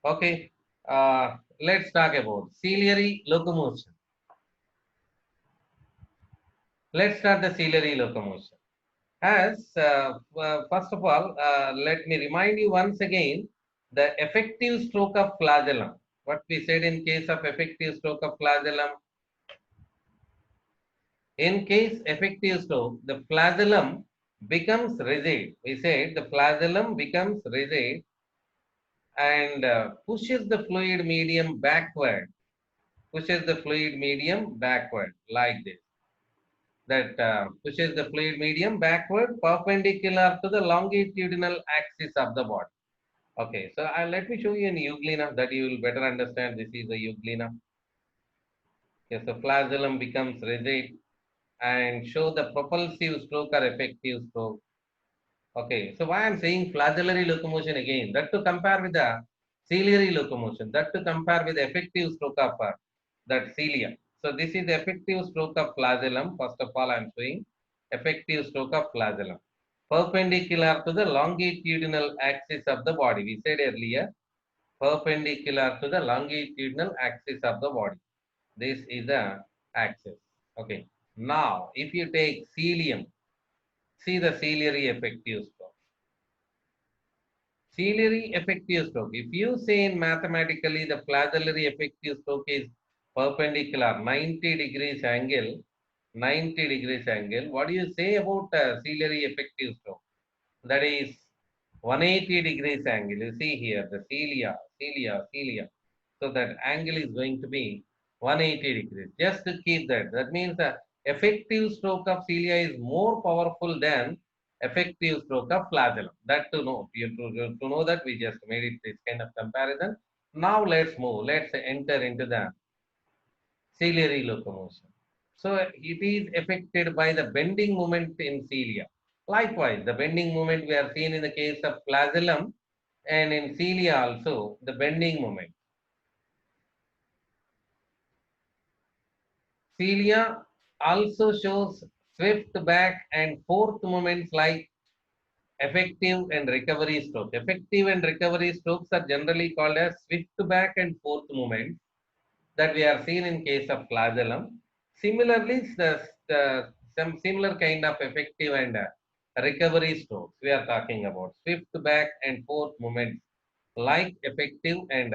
Okay, let's talk about ciliary locomotion. Let's start the ciliary locomotion. As first of all, let me remind you once again the effective stroke of flagellum. What we said in case of effective stroke of flagellum. In case effective stroke, the flagellum becomes rigid. We said the flagellum becomes rigid and pushes the fluid medium backward. Pushes the fluid medium backward like this. That pushes the fluid medium backward perpendicular to the longitudinal axis of the body. Okay, so let me show you an euglena that you will better understand. This is a euglena. Yes, the flagellum becomes rigid and show the propulsive stroke or effective stroke. Okay, so why I'm saying flagellary locomotion again, that to compare with the ciliary locomotion, that to compare with the effective stroke of that cilia. So this is the effective stroke of flagellum. First of all, I'm showing effective stroke of flagellum. Perpendicular to the longitudinal axis of the body. We said earlier, perpendicular to the longitudinal axis of the body. This is the axis. Okay. Now, if you take cilium, see the ciliary effective stroke. Ciliary effective stroke. If you say in mathematically the flagellary effective stroke is perpendicular 90 degrees angle, 90 degrees angle, what do you say about ciliary effective stroke? That is 180 degrees angle. You see here the cilia. So that angle is going to be 180 degrees. Just to keep that. That means the effective stroke of cilia is more powerful than effective stroke of flagellum. That to know. To know that we just made it this kind of comparison. Now let's move. Let's enter into the ciliary locomotion. So it is affected by the bending moment in cilia. Likewise, the bending moment we are seen in the case of flagellum and in cilia also the bending moment. Cilia also shows swift back and forth movements like effective and recovery stroke. Effective and recovery strokes are generally called as swift back and forth movements that we are seen in case of flagellum. Similarly, some similar kind of effective and recovery strokes we are talking about. Swift back and forth movements like effective and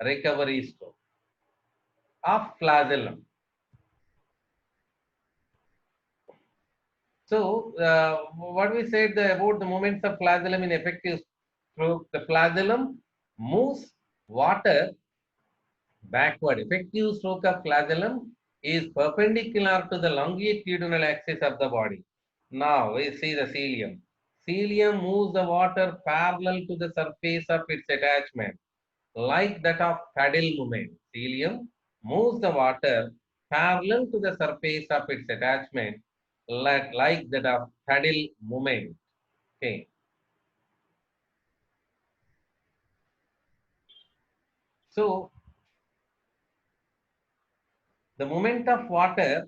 recovery stroke of flagellum. So, what we said about the movements of flagellum in effective stroke, the flagellum moves water backward. Effective stroke of flagellum is perpendicular to the longitudinal axis of the body. Now, we see the cilium. Cilium moves the water parallel to the surface of its attachment, like that of paddle movement. Cilium moves the water parallel to the surface of its attachment, like that of paddle movement. Okay. So the movement of water,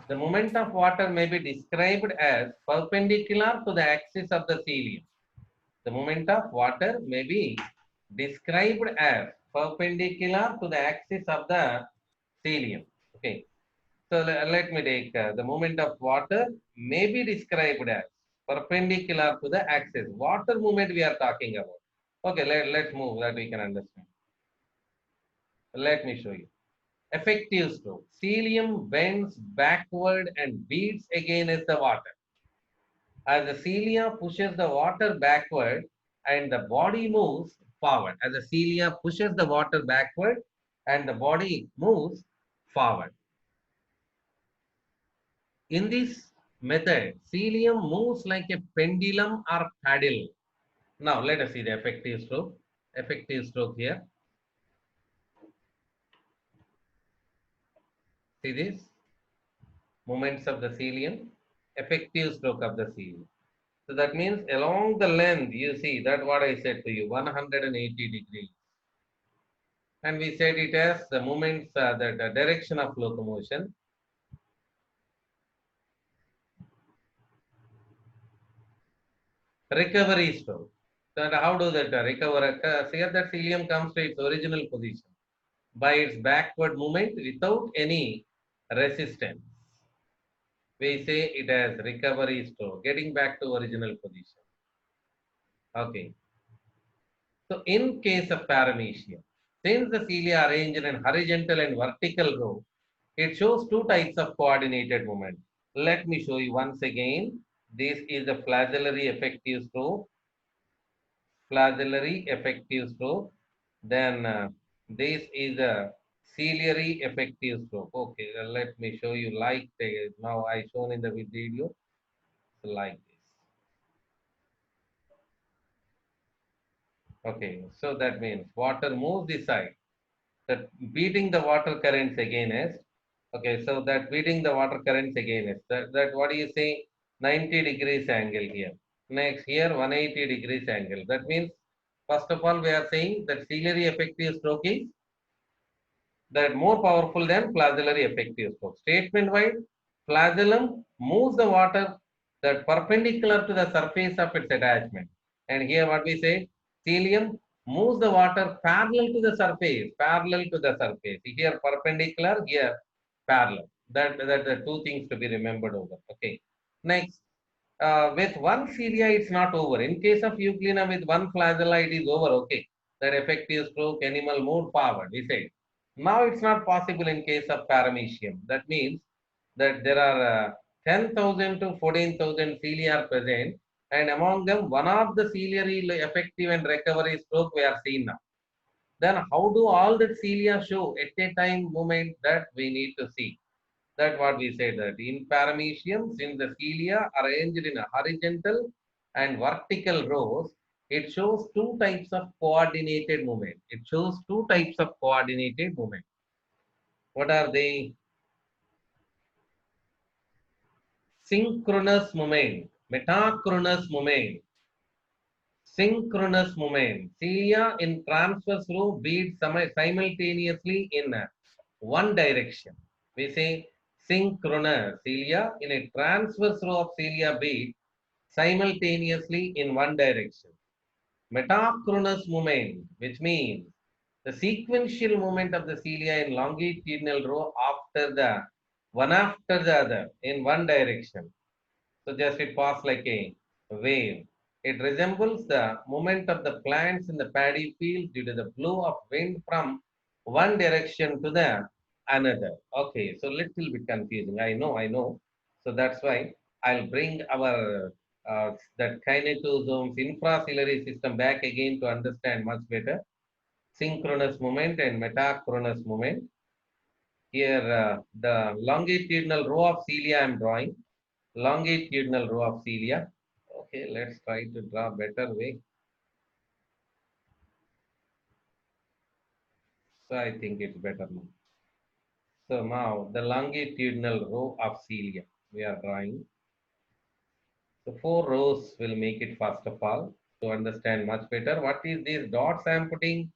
the movement of water may be described as perpendicular to the axis of the cilium. The movement of water may be described as perpendicular to the axis of the cilium. Okay. So let me take the movement of water may be described as perpendicular to the axis. Water movement we are talking about. Okay, let's move that we can understand. Let me show you. Effective stroke. Cilium bends backward and beats against the water. As the cilia pushes the water backward and the body moves forward. As the cilia pushes the water backward and the body moves forward. In this method, cilium moves like a pendulum or paddle. Now let us see the effective stroke. Effective stroke here. See this? Movements of the cilium. Effective stroke of the cilium. So that means along the length, you see that what I said to you, 180 degrees. And we said it as the movements, the direction of locomotion. Recovery stroke. So how do that recover? Here that cilium comes to its original position by its backward movement without any resistance. We say it as recovery stroke, getting back to original position. Okay. So in case of paramecium, since the cilia are arranged in horizontal and vertical row, it shows two types of coordinated movement. Let me show you once again. This is the flagellary effective stroke, flagellary effective stroke. Then this is a ciliary effective stroke. Okay, let me show you like now I shown in the video, like this. Okay, so that means water moves this side. That beating the water currents against. Okay, so that beating the water currents against. That what do you say? 90 degrees angle here. Next here 180 degrees angle. That means first of all we are saying that ciliary effective stroke is that more powerful than flagellary effective stroke. Statement wise, flagellum moves the water that perpendicular to the surface of its attachment. And here what we say, cilium moves the water parallel to the surface, parallel to the surface. Here perpendicular, here parallel. That the two things to be remembered over. Okay. Next, with one cilia, it's not over. In case of Euglena, with one flagella, it is over. Okay. That effective stroke, animal moved forward. We say. Now it's not possible in case of paramecium. That means that there are 10,000 to 14,000 cilia are present, and among them, one of the ciliary effective and recovery stroke we are seeing now. Then how do all the cilia show at a time movement? That we need to see. That what we said, that in paramecium, since the cilia are arranged in a horizontal and vertical rows, it shows two types of coordinated movement. It shows two types of coordinated movement. What are they? Synchronous movement, metachronous movement, synchronous movement. Cilia in transverse row beat simultaneously in one direction. We say synchronous. Cilia in a transverse row of cilia beat simultaneously in one direction. Metachronous movement, which means the sequential movement of the cilia in longitudinal row after the one after the other in one direction. So just it passes like a wave. It resembles the movement of the plants in the paddy field due to the flow of wind from one direction to the another. Okay, so little bit confusing. I know. So that's why I'll bring our that kinetosomes infraciliary system back again to understand much better. Synchronous movement and metachronous movement. Here, the longitudinal row of cilia I'm drawing. Longitudinal row of cilia. Okay, let's try to draw better way. So I think it's better now. So now the longitudinal row of cilia we are drawing. So four rows will make it first of all to understand much better. What is these dots I am putting?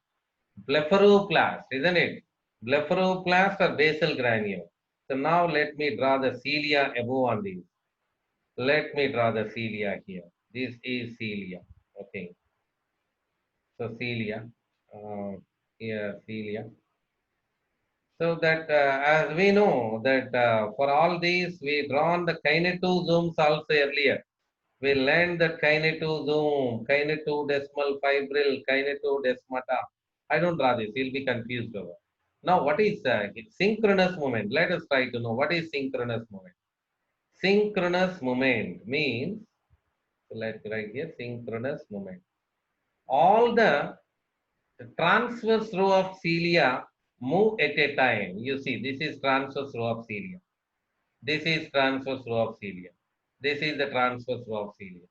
Blepharoplast, isn't it? Blepharoplast or basal granule. So now let me draw the cilia above on these. Let me draw the cilia here. This is cilia. Okay. So cilia. Here cilia. So that as we know that for all these we drawn the kinetosomes also earlier. We learned that kinetosome, kinetodesmal fibril, kinetodesmata. I don't draw this. You'll be confused over. Now, what is synchronous movement? Let us try to know what is synchronous movement. Synchronous movement means, let's write here, synchronous movement. All the transverse row of cilia move at a time. You see, this is transverse row of cilia. This is transverse row of cilia. This is the transverse row of cilia.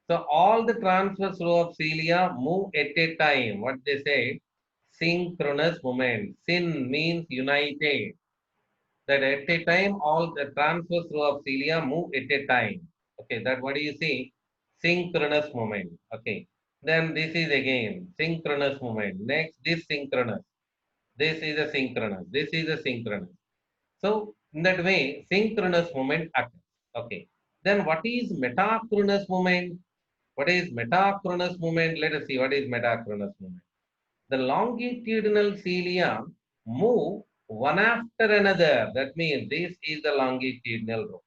So all the transverse row of cilia move at a time. What they say? Synchronous movement. Syn means united. That at a time all the transverse row of cilia move at a time. Okay, that what do you see? Synchronous movement. Okay. Then this is again synchronous movement. Next, this synchronous. This is a synchronous. This is a synchronous. So in that way, synchronous movement occurs. Okay. Then what is metachronous movement? What is metachronous movement? Let us see what is metachronous movement. The longitudinal cilia move one after another. That means this is the longitudinal row.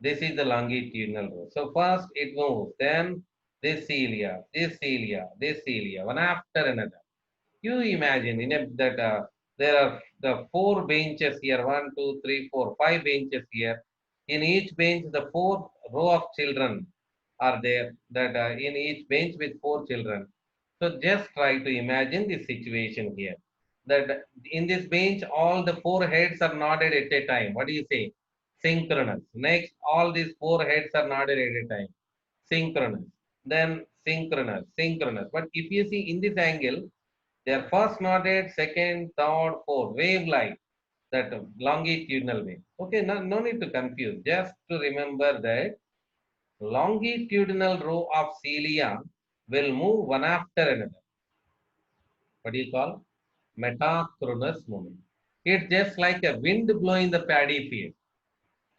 This is the longitudinal row. So first it moves, then this cilia, this cilia, one after another. You imagine that there are the four benches here, one, two, three, four, five benches here. In each bench, the four row of children are there. That in each bench with four children. So just try to imagine this situation here. That in this bench, all the four heads are nodded at a time. What do you say? Synchronous. Next, all these four heads are nodded at a time. Synchronous. Then synchronous, synchronous. But if you see in this angle, they are first nodded, second, third, fourth, wave like that longitudinal wave. Okay, no need to confuse. Just to remember that longitudinal row of cilia will move one after another. What do you call? Metachronous movement. It's just like a wind blowing the paddy field.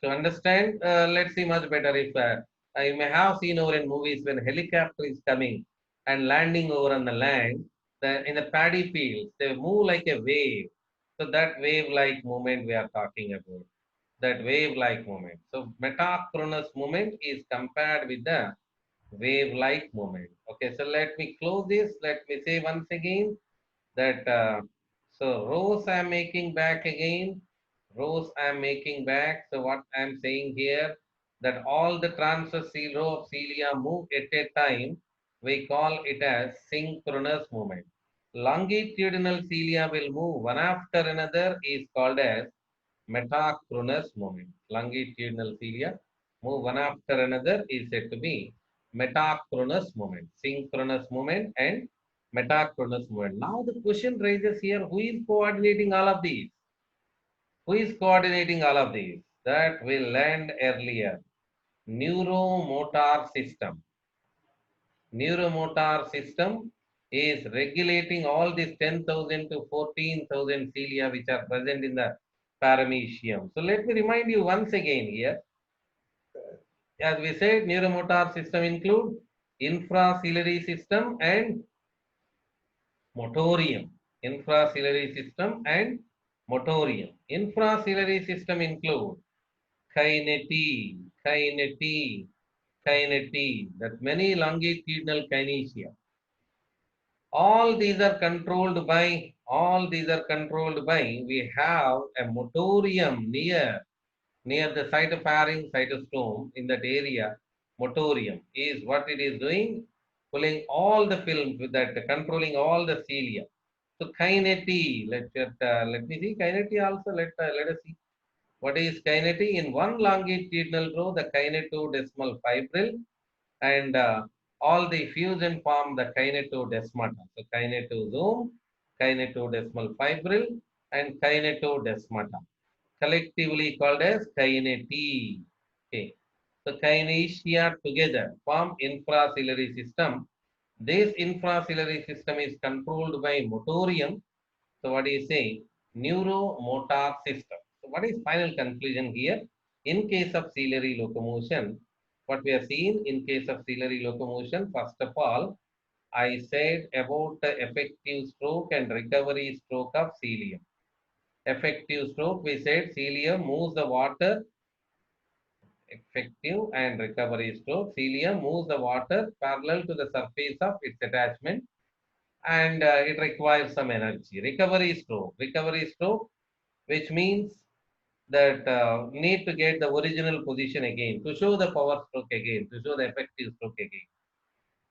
To understand, let's see much better if you may have seen over in movies when helicopter is coming and landing over on the land, in the paddy fields, they move like a wave. So that wave-like movement we are talking about, that wave-like movement. So metachronous movement is compared with the wave-like movement. Okay, so let me close this. Let me say once again that so rows I'm making back again, rows I'm making back. So what I'm saying here, that all the transverse row of cilia move at a time, we call it as synchronous movement. Longitudinal cilia will move one after another is called as metachronous movement. Longitudinal cilia move one after another is said to be metachronous movement. Synchronous movement and metachronous movement. Now the question raises here, who is coordinating all of these? Who is coordinating all of these? That we learned earlier. Neuromotor system. Neuromotor system is regulating all these 10,000 to 14,000 cilia which are present in the paramecium. So let me remind you once again here. As we said, neuromotor system include infraciliary system and motorium. Infraciliary system and motorium. Infraciliary system include kinety, kinety, kinety, that many longitudinal kinesia. All these are controlled by, we have a motorium near the cytopharynx cytostome in that area. Motorium is what it is doing, pulling all the film with that, controlling all the cilia. So kinety, let me see kinety also. Let us see what is kinety. In one longitudinal row, the kinetodesmal fibril and all the fusion form the kinetodesmata. So kinetosome, kinetodesmal fibril, and kinetodesmata, collectively called as kinety. Okay. So kinesia together form infraciliary system. This infraciliary system is controlled by motorium. So what do you say? Neuromotor system. So what is final conclusion here? In case of ciliary locomotion, what we are seeing in case of ciliary locomotion, first of all, I said about the effective stroke and recovery stroke of cilium. Effective stroke, we said cilium moves the water. Effective and recovery stroke, cilium moves the water parallel to the surface of its attachment, and it requires some energy. Recovery stroke, which means that need to get the original position again, to show the power stroke again, to show the effective stroke again.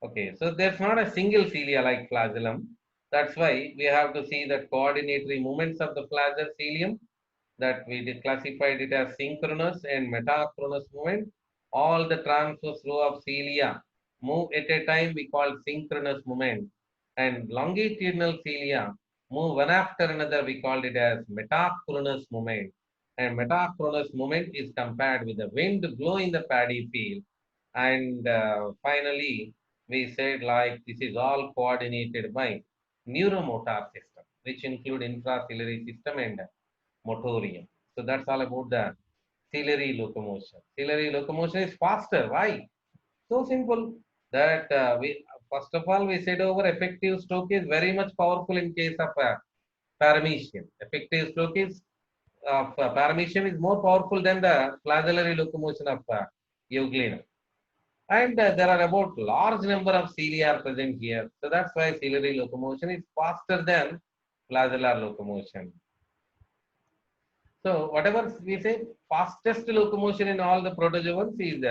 Okay, so there's not a single cilia like flagellum. That's why we have to see the coordinatory movements of the flagellum cilium, that we classified it as synchronous and metachronous movement. All the transverse row of cilia move at a time, we call synchronous movement. And longitudinal cilia move one after another, we called it as metachronous movement. And metachronous movement is compared with the wind blowing the paddy field. And finally, we said like this is all coordinated by neuromotor system, which include infraciliary system and motorium. So that's all about the ciliary locomotion. Ciliary locomotion is faster. Why? So simple. that we first of all we said over effective stroke is very much powerful in case of paramecium. Effective stroke is of paramecium is more powerful than the flagellary locomotion of euglena. And there are about large number of cilia are present here. So that's why ciliary locomotion is faster than flagellar locomotion. So whatever we say, fastest locomotion in all the protozoans is